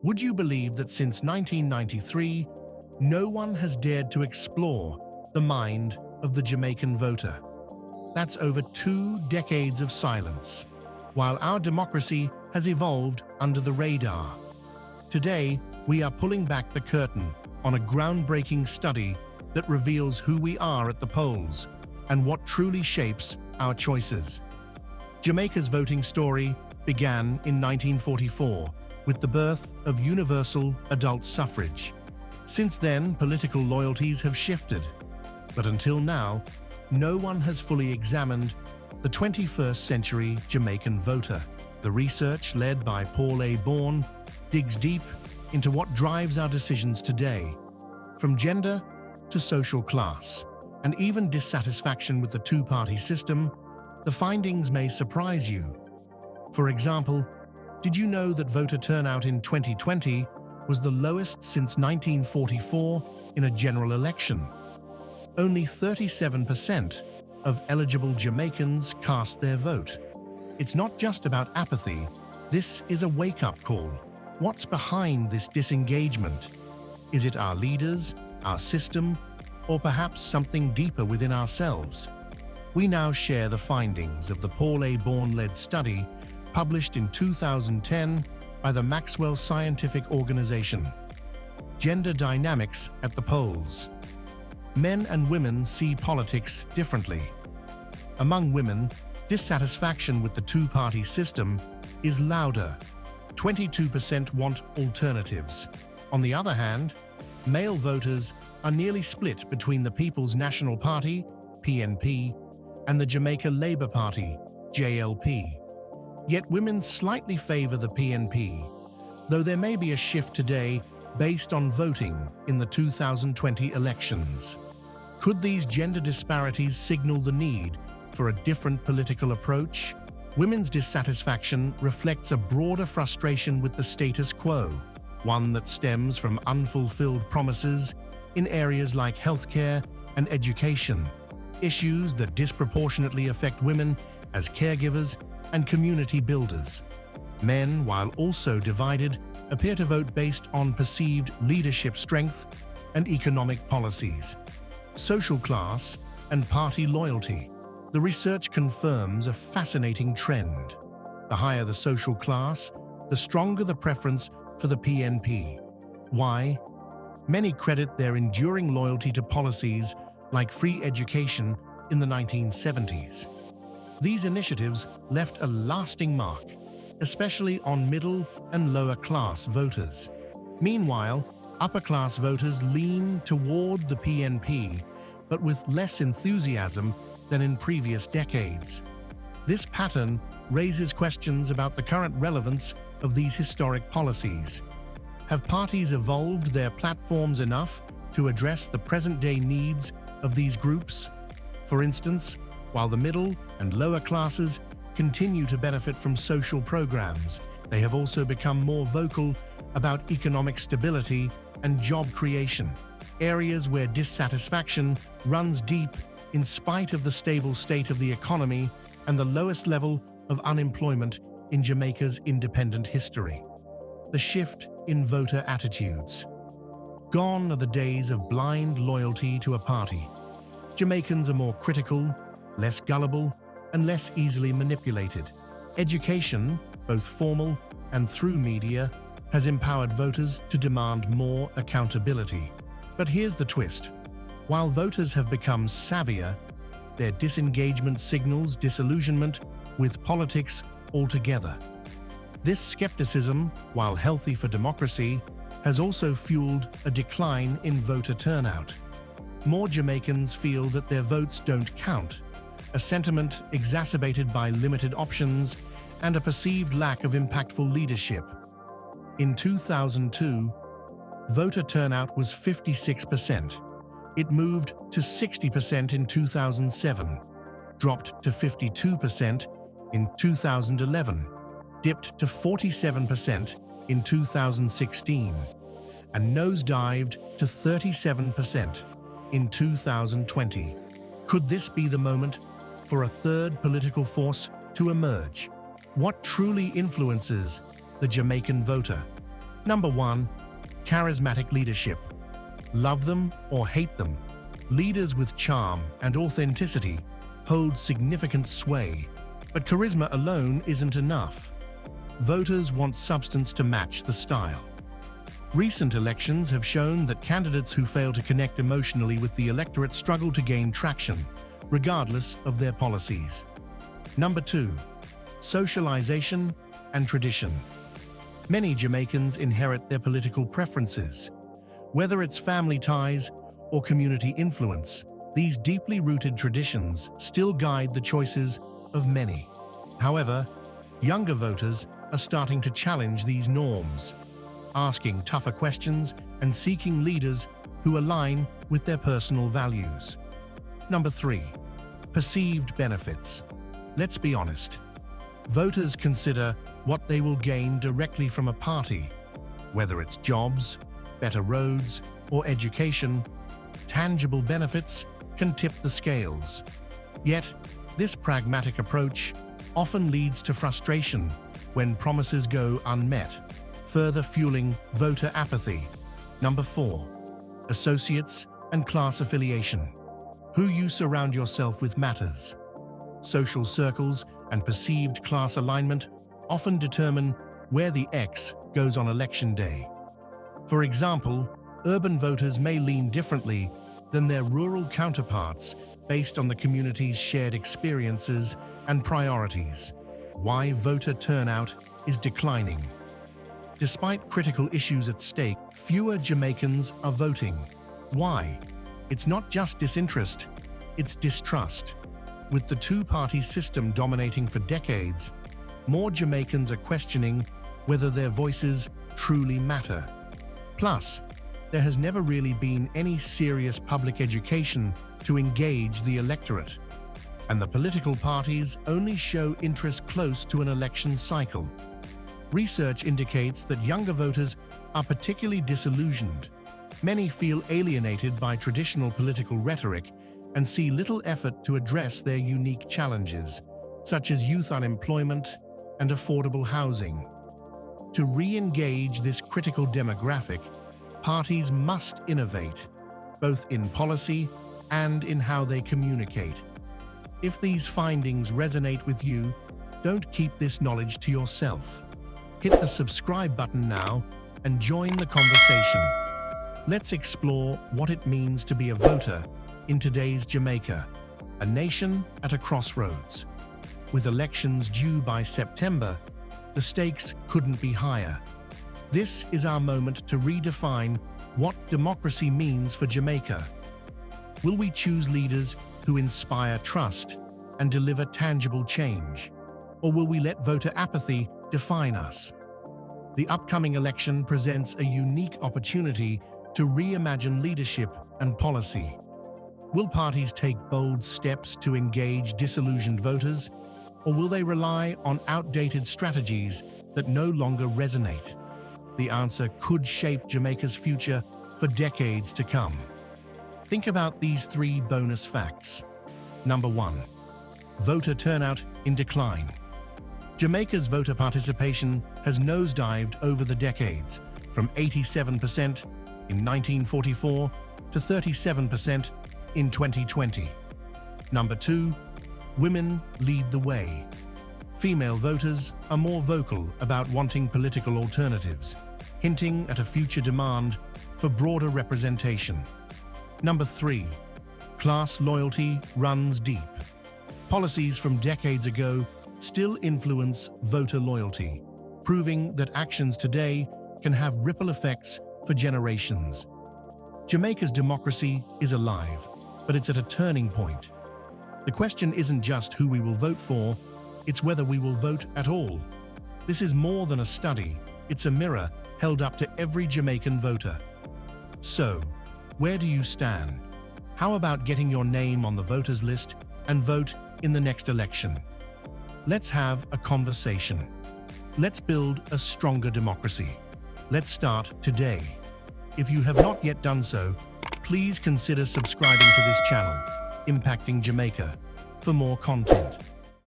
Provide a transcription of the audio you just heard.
Would you believe that since 1993, no one has dared to explore the mind of the Jamaican voter? That's over 2 decades of silence, while our democracy has evolved under the radar. Today, we are pulling back the curtain on a groundbreaking study that reveals who we are at the polls and what truly shapes our choices. Jamaica's voting story began in 1944 with the birth of universal adult suffrage. Since then, political loyalties have shifted, but until now, no one has fully examined the 21st century Jamaican voter. The research, led by Paul A. Bourne, digs deep into what drives our decisions today, from gender to social class, and even dissatisfaction with the two-party system. The findings may surprise you. For example, did you know that voter turnout in 2020 was the lowest since 1944 in a general election? Only 37% of eligible Jamaicans cast their vote. It's not just about apathy, this is a wake-up call. What's behind this disengagement? Is it our leaders, our system, or perhaps something deeper within ourselves? We now share the findings of the Paul A. Bourne-led study published in 2010 by the Maxwell Scientific Organization. Gender dynamics at the polls. Men and women see politics differently. Among women, dissatisfaction with the two-party system is louder. 22% want alternatives. On the other hand, male voters are nearly split between the People's National Party, PNP, and the Jamaica Labour Party, JLP. Yet women slightly favour the PNP, though there may be a shift today based on voting in the 2020 elections. Could these gender disparities signal the need for a different political approach? Women's dissatisfaction reflects a broader frustration with the status quo, one that stems from unfulfilled promises in areas like healthcare and education, issues that disproportionately affect women as caregivers and community builders. Men, while also divided, appear to vote based on perceived leadership strength and economic policies. Social class and party loyalty. The research confirms a fascinating trend. The higher the social class, the stronger the preference for the PNP. Why? Many credit their enduring loyalty to policies like free education in the 1970s. These initiatives left a lasting mark, especially on middle and lower class voters. Meanwhile, upper class voters lean toward the PNP, but with less enthusiasm than in previous decades. This pattern raises questions about the current relevance of these historic policies. Have parties evolved their platforms enough to address the present-day needs of these groups? For instance, while the middle and lower classes continue to benefit from social programs, they have also become more vocal about economic stability and job creation, areas where dissatisfaction runs deep in spite of the stable state of the economy and the lowest level of unemployment in Jamaica's independent history. The shift in voter attitudes. Gone are the days of blind loyalty to a party. Jamaicans are more critical, less gullible, and less easily manipulated. Education, both formal and through media, has empowered voters to demand more accountability. But here's the twist. While voters have become savvier, their disengagement signals disillusionment with politics altogether. This skepticism, while healthy for democracy, has also fueled a decline in voter turnout. More Jamaicans feel that their votes don't count, a sentiment exacerbated by limited options and a perceived lack of impactful leadership. In 2002, voter turnout was 56%. It moved to 60% in 2007, dropped to 52% in 2011, dipped to 47% in 2016, and nosedived to 37% in 2020. Could this be the moment for a third political force to emerge? What truly influences the Jamaican voter? Number 1. Charismatic leadership. Love them or hate them, leaders with charm and authenticity hold significant sway, but charisma alone isn't enough. Voters want substance to match the style. Recent elections have shown that candidates who fail to connect emotionally with the electorate struggle to gain traction, regardless of their policies. Number 2. Socialization and tradition. Many Jamaicans inherit their political preferences. Whether it's family ties or community influence, these deeply rooted traditions still guide the choices of many. However, younger voters are starting to challenge these norms, asking tougher questions and seeking leaders who align with their personal values. Number 3. Perceived benefits. Let's be honest. Voters consider what they will gain directly from a party. Whether it's jobs, better roads, or education, tangible benefits can tip the scales. Yet, this pragmatic approach often leads to frustration when promises go unmet, further fueling voter apathy. Number 4. Associates and class affiliation. Who you surround yourself with matters. Social circles and perceived class alignment often determine where the X goes on election day. For example, urban voters may lean differently than their rural counterparts based on the community's shared experiences and priorities. Why voter turnout is declining. Despite critical issues at stake, fewer Jamaicans are voting. Why? It's not just disinterest, it's distrust. With the two-party system dominating for decades, more Jamaicans are questioning whether their voices truly matter. Plus, there has never really been any serious public education to engage the electorate, and the political parties only show interest close to an election cycle. Research indicates that younger voters are particularly disillusioned. Many feel alienated by traditional political rhetoric and see little effort to address their unique challenges, such as youth unemployment and affordable housing. To re-engage this critical demographic, parties must innovate, both in policy and in how they communicate. If these findings resonate with you, don't keep this knowledge to yourself. Hit the subscribe button now and join the conversation. Let's explore what it means to be a voter in today's Jamaica, a nation at a crossroads. With elections due by September, the stakes couldn't be higher. This is our moment to redefine what democracy means for Jamaica. Will we choose leaders who inspire trust and deliver tangible change? Or will we let voter apathy define us? The upcoming election presents a unique opportunity to reimagine leadership and policy. Will parties take bold steps to engage disillusioned voters, or will they rely on outdated strategies that no longer resonate? The answer could shape Jamaica's future for decades to come. Think about these 3 bonus facts. Number 1. Voter turnout in decline. Jamaica's voter participation has nosedived over the decades, from 87% in 1944 to 37% in 2020. Number 2. Women lead the way. Female voters are more vocal about wanting political alternatives, hinting at a future demand for broader representation. Number 3. Class loyalty runs deep. Policies from decades ago still influence voter loyalty, proving that actions today can have ripple effects for generations. Jamaica's democracy is alive, but it's at a turning point. The question isn't just who we will vote for, it's whether we will vote at all. This is more than a study, it's a mirror held up to every Jamaican voter. So, where do you stand? How about getting your name on the voters list and vote in the next election? Let's have a conversation. Let's build a stronger democracy. Let's start today. If you have not yet done so, please consider subscribing to this channel, Impacting Jamaica, for more content.